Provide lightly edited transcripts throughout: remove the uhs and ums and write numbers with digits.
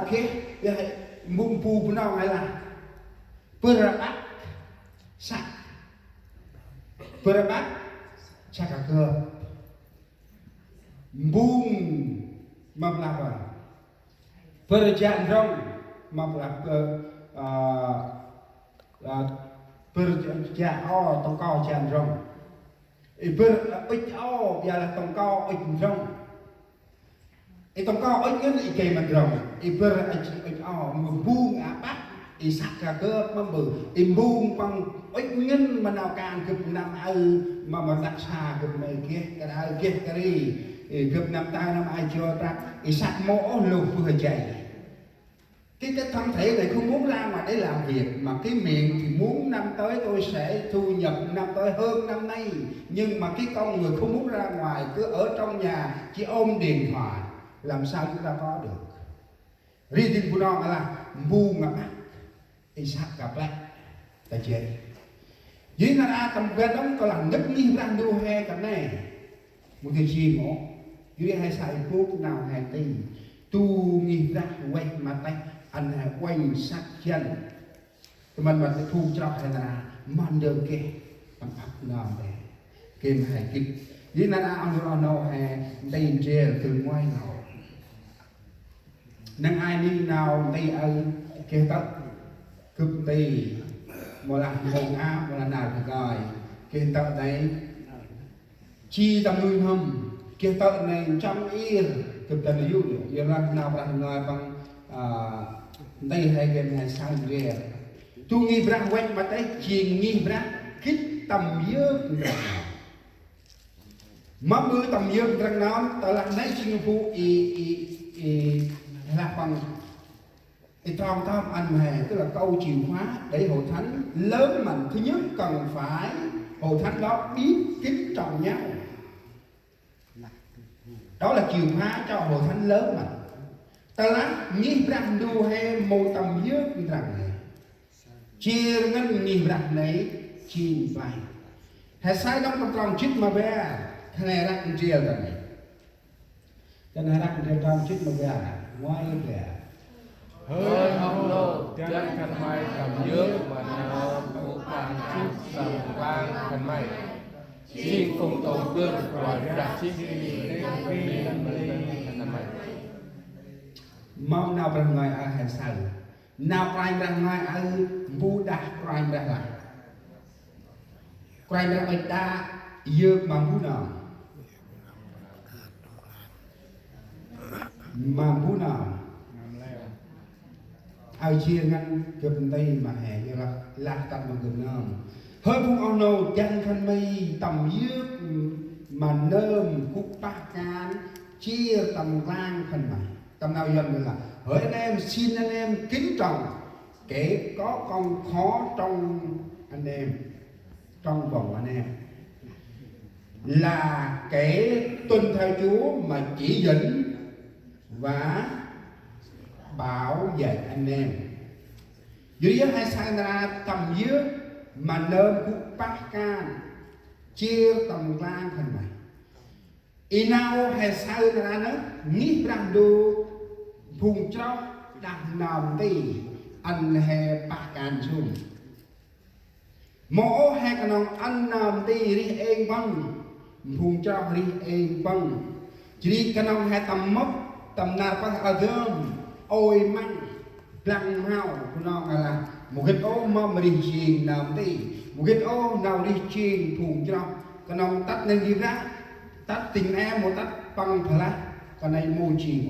ok mung pu nó ngay là perabat sak perabat cakap ke bung memlapa perjandrong memlapa perjao tong cao jandrong ber ích ao giờ là tong cao ích rong tong cao ích cái cái mình rong ber ích ao bung apa sak ke member bung pang ích ngân mà nào càng cực năm mà đặt xa cực này kia cái này kia cái đi cực năm ta năm ai cho ta sạch mỗ lục vừa chạy cái thân thể này không muốn ra mà để làm việc mà cái miệng thì muốn năm tới tôi sẽ thu nhập năm tới hơn năm nay nhưng mà cái con người không muốn ra ngoài cứ ở trong nhà chỉ ôm điện thoại làm sao chúng ta có được reading của nó là bu mà sạch gặp lại ta chơi dưới là tầm gần đó có làm nhất như đang đua he cái này một cái gì mà dưới hai sai phút nào hai tỷ tu nghi ra quay mà tay anh hay quay sát chân mình thu cho hay là man đơn kia bằng áp nào để kìm hay kịp dưới là anh nó hay đây chơi từ ngoài nào năng ai đi nào đây ở kia tóc cực tì một là hồng a một là nào thì gọi kia tợ đấy chi tâm nuôi hầm kia tợ này trăm yên cực tần lưu giờ là nào là người bằng đây hay cái này sao vậy tu nghi ra quanh mà tay chiền nghi ra kích tầm dơ mà bữa tầm dơ rằng nó tờ là nấy chinh phu là bằng trong tham anh hè tức là câu chìa khóa để hội thánh lớn mạnh thứ nhất cần phải hội thánh đó biết kính trọng nhau đó là chìa khóa cho hội thánh lớn mạnh ta lá nghĩ rằng đu he mô tầm dước rằng chia ngân nghĩ rằng này chi phải hay sai đó trong lòng chích mà bé thế này rắc chia rồi thế này rắc chia trong chích mà bé ngoài bé hơi ông lô chân khăn mai cầm dước mà nó cũng bằng chút sầm vang khăn mai chi không tổng cương rồi ra chi khăn mai mong nào bằng ngoài ở hành sở nào phải bằng ngoài ở bu đa phải bằng lại phải bằng người ta dược mà bu nào mà bu nào ai chia ngăn chụp tay mà hè như là lạc tận bằng gần nôm hơi phun ao nâu chân thân mây tầm dước mà nơm cúc ba can chia tầm vang phần mày tầm nào dần là hỡi anh em xin anh em kính trọng kể có con khó trong anh em trong vòng anh em là kẻ tuân theo Chúa mà chỉ dẫn và bảo vệ anh em dưới hai sang ra tầm dưới mà nơm của bác can chia tầm lan thành này inao hay sao ra nữa nghĩ rằng đồ vùng trong đặt nằm đi anh hè bác can xuống mổ hai cái nòng anh nằm đi đi em băng vùng trong đi em băng chỉ cái nòng hai tầm mốc tầm nào có ở gương ôi măng lăng hao của nó là một cái ô mà đi chiên nằm đi một cái ô nào đi chiên vùng trong cái nòng tắt lên đi ra tắt tình em một tắt bằng thở lá còn này mô chiên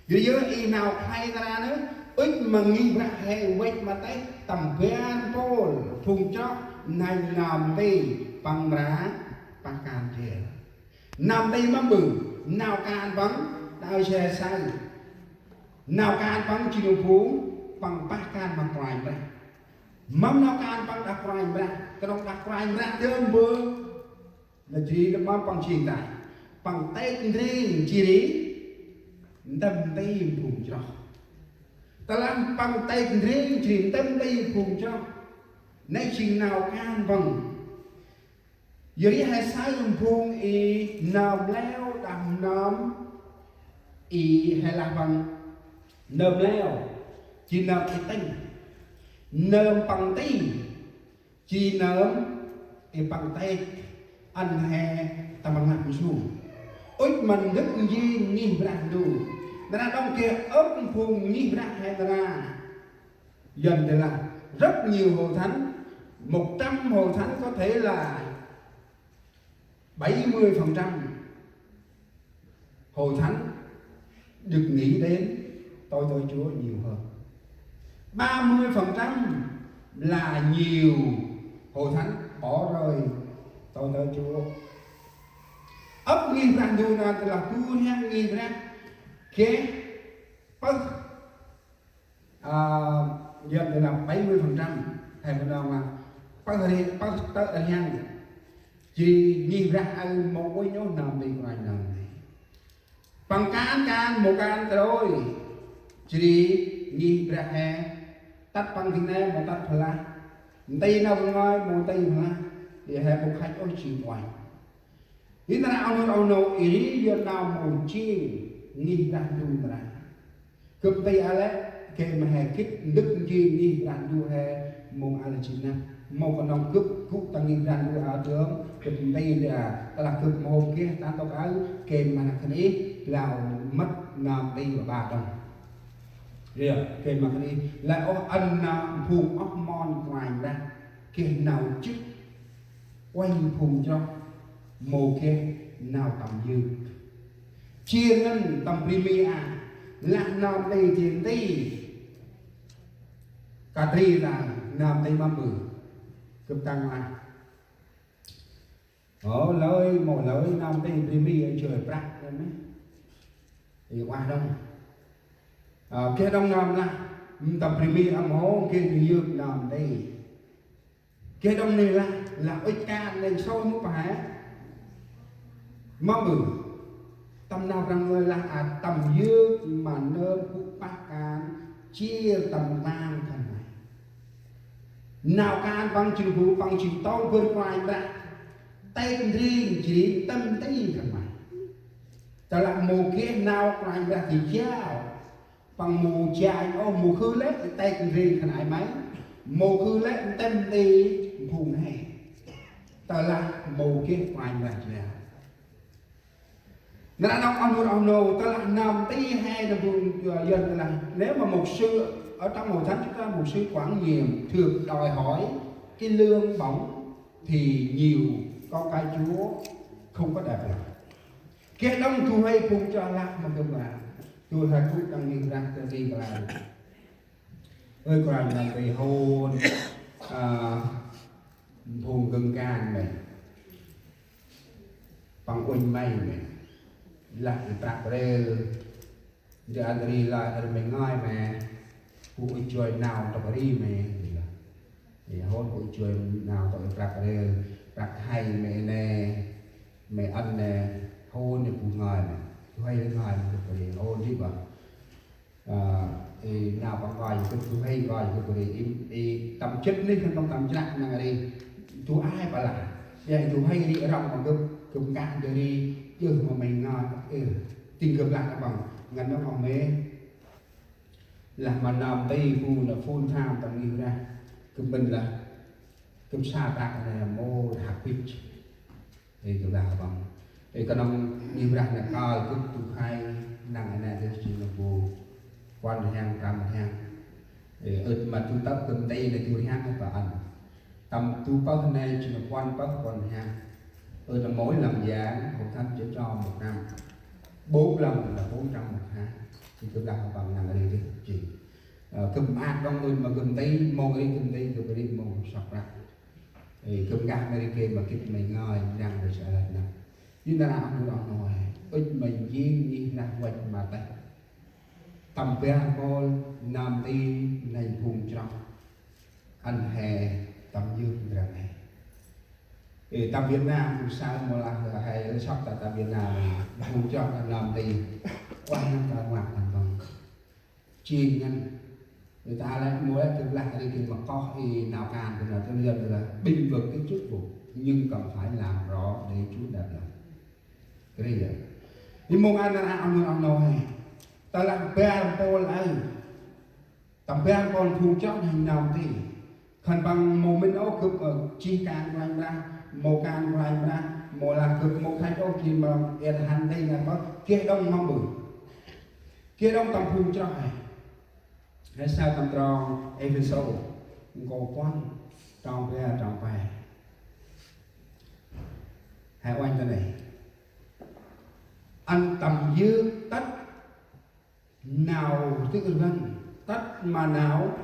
dưới dưới y nào hay ra nữa ít mà nghi ra hay quét mà tay tầm quen pol phùng cho này làm đi bằng ra bằng can thiệt nằm đây mà bự nào can vắng đau xe sai nào can vắng chỉ được phú bằng bát can bằng quài ra mắm nào can bằng đặc quài ra cái đồng đặc quài ra thơm bơ là chỉ nó mắm bằng chiên tại bằng tay riêng chỉ đi tâm tay phùng cho ta làm bằng tay riêng chỉ tâm tay phùng cho nay chừng nào can vâng dưới hai sai dùng phùng y nào leo đầm nóm y hay là bằng nơm leo chỉ nơm cái tinh nơm bằng tí chỉ nơm cái bằng tay ăn hè ta bằng nặng xuống ôi mình rất gì nghi ra đủ là đông kia ấp phùng nghi ra hay là dần thì là rất nhiều hội thánh 100 hội thánh có thể là 70% hội thánh được nghĩ đến tôi Chúa nhiều hơn 30% là nhiều hội thánh bỏ rơi tôi Chúa ấp nghi ra đủ là cua hang nghi ra kế bất dần thì là 70% hay một đồng là bất tới hang chỉ nghi ra ăn một cái nhốt nằm đi ngoài nằm này bằng can một can rồi chỉ nghi ra hè tắt bằng tiếng này một tắt là tây nào ngồi một tây là thì hè một khách ôi chịu ngoài ý ta nào nó ý giờ nào một chi nghi ra đủ ra cướp tây ale cái mà hè kích đức gì nghi ra đủ hè một ale chín năm một con đồng cướp cút tăng nghi ra đủ áo tướng cướp tây là cướp một kia ta tao áo cái mà cái này là mất nam tây và ba đồng rồi cái mà cái này là ăn phùng ốc mon ngoài ra cái nào chứ quay phùng cho một cái nào tầm dư chia ngân tầm premier là nam tây tiền tây cả tri là nam tây ma mười cấp tăng ngoài ở lời một lời nam tây premier trời bạc đấy thì qua đông cái đông nam là tầm premier âm hố kia như nam tây cái đông này là ích ca lên sôi mức phải mà mừng tầm nào rằng người là tầm dư mà nơm cũng bác can chia tầm tam thần này nào can bằng chữ vụ bằng chữ tông vươn ngoài ra tên riêng chỉ tâm tí thần này ta là mù kia nào ngoài ra thì chào bằng mù chạy ô mù khứ lết tên riêng thần này mấy mù khứ lết tâm tí vùng này ta là mù kia ngoài ra chào nó đã nói ông nô ta là nằm tí hai là vùng dân là nếu mà một sư ở trong hội thánh chúng ta một sư quản nhiệm thường đòi hỏi cái lương bổng thì nhiều con cái Chúa không có đẹp lắm cái đông thu hay cùng cho lạc mà cơ mà tôi hay cũng đang nhìn ra cái gì là ơi còn là cái hôn vùng gừng can này bằng quỳnh mây này là cái bạc rê giờ anh đi là mình ngồi mà cụ chơi nào tập đi mà thì hôn cụ chơi nào tập bạc rê bạc hay mẹ nè mẹ ăn nè hôn thì cụ ngồi mà hay đến ngồi thì hôn chứ mà thì nào còn gọi cái cụ hay gọi cái cụ thì tầm chất đi không tầm chất là đi chú ai bà là vậy chú hay đi ở trong mà cơm cạn rồi đi chứ mà mình tình cơm lại bằng ngắn nó còn mê là mà nằm tây phu là phun tham tầm yêu ra cơm bình là cơm xa bạc là mô hạt quýt thì cơm lại bằng thì còn ông yêu ra là coi cơm tụ khai năng ở này thì chỉ là phù quan hàng cầm hàng thì mà tu tập cơm tây là tu hàng và ăn tầm tu bớt này chỉ là quan bớt còn hàng là mỗi lần giá hội thánh chỉ cho một năm 4 lần là 400 một tháng thì tôi đặt bằng là đi đi chị cơm ác trong người mà cơm tây mong đi cơm tây tôi đi mong sọc ra thì cơm gác này kia mà kịp mình ngồi rằng rồi sẽ là nè nhưng là ông nói nói ít mình riêng như là quay mà tay tầm bé coi nam ti này vùng trong anh hè tầm dương rằng này thì tầm Việt Nam cũng sao mà là hay sắp tại Việt Nam không cho làm thì qua năm ta ngoặt thành bằng chiên nhân người ta lại muốn tương lai đi thì mà có thì nào càng thì là thân dân là bình vực cái chức vụ nhưng cần phải làm rõ để Chúa đạt được cái gì vậy thì mong anh là ông nói ta làm bè bol ấy tầm bè bol thu chót hình nào thì khăn bằng mồ mình ốc cực ở chi càng của anh ra mồ càng của anh ra mồ là cực mồ khách ốc chi mà em hành đây là có kia đông mong bự kia đông tầm thu chót này hay sao tầm tròn episode ngô quan tròn bè tròn bè hãy oanh cái này anh tầm dư tất nào tức là gần tất mà nào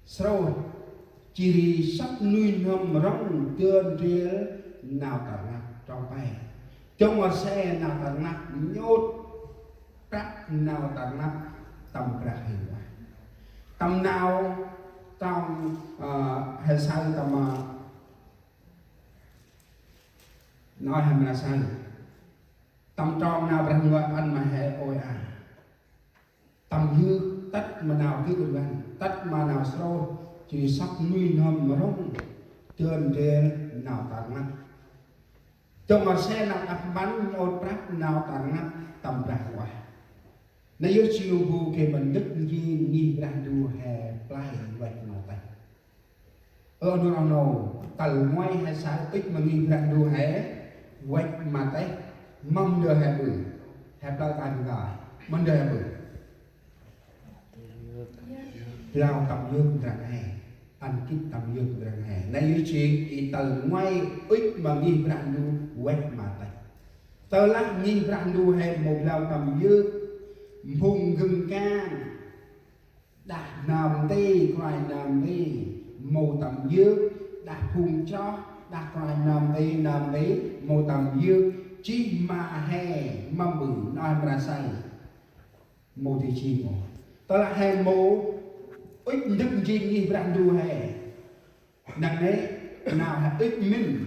sâu chỉ sắp nuôi nôm rong tương riêng nào cả ngặt trong tay trong mà xe nào cả ngặt nhốt trắc nào cả ngặt tầm ra hình ngoài tầm nào trong hay sao tầm nói hay là sao tầm tròn nào bằng người anh mà hệ ôi à tầm dư tất mà nào cứ được gần tất mà nào sâu chỉ sắp nuôi nôm mà rong tương riêng nào cả ngặt trong mà xe nào đặt bắn nhốt trắc nào cả ngặt tầm ra ngoài nếu như chiều vụ cái mình đức gì nghi ra đu hè play vậy mà tay no tầng ngoài hay sao ít mà nghi ra đu hè vậy mà tay mong đưa hè bự hè play tay gọi mong đưa hè bự lao tầm dương rằng hè anh kích tầm dương rằng hè nếu như chuyện thì tầng ngoài ít mà nghi ra đu vậy mà tay tờ lắc nghi ra đu hè một lao tầm dương vùng gừng can đã nằm tê quài nằm tê màu tầm dương đã vùng cho đã quài nằm tê màu tầm dương chi mà hè mâm bự nói ra say màu thì chi màu đó là hè màu ít đức gì nghi rằng đu hè nặng đấy nào là ít mình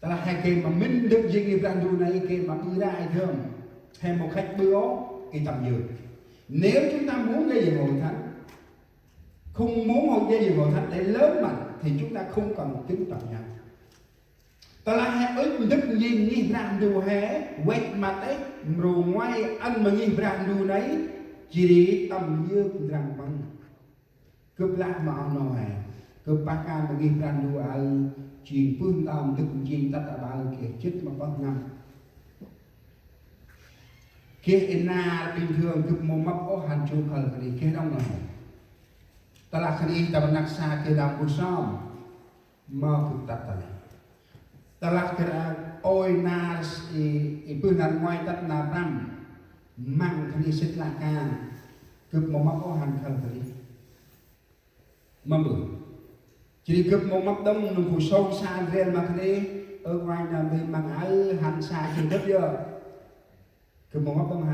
đó là hai cái mà mình đức gì nghi rằng đu này cái mà đi ra ai thương hay một khách bữa cái tầm dược nếu chúng ta muốn gây dựng hội thánh không muốn gây dựng hội thánh để lớn mạnh thì chúng ta không cần chứng tập nhận ta là hai ức đức nhìn nghi rằng đù hé quét mặt ấy rồi ngoài anh mà nghi rằng đù đấy chỉ đi tầm dược rằng bằng cướp lạc mà ông nói cướp bác ca mà nghi rằng đù ai chuyện phương tầm đức nhìn tất cả bao kia chết mà có năm kia na bình thường cực mồm mập ô hành chung khởi cái kia đông là ta là cái ta bên xa kia đam bút xóm mà cực tật này ta là cái ôi na bữa nan ngoài tất na năm mang cái xích là can cực mồm mập ô hành khởi cái mà bự chỉ cực mồm mập đông nung phủ sâu xa riêng mà cái ở ngoài là mình mang áo hành xa thì rất giờ cái mồm mập đông hành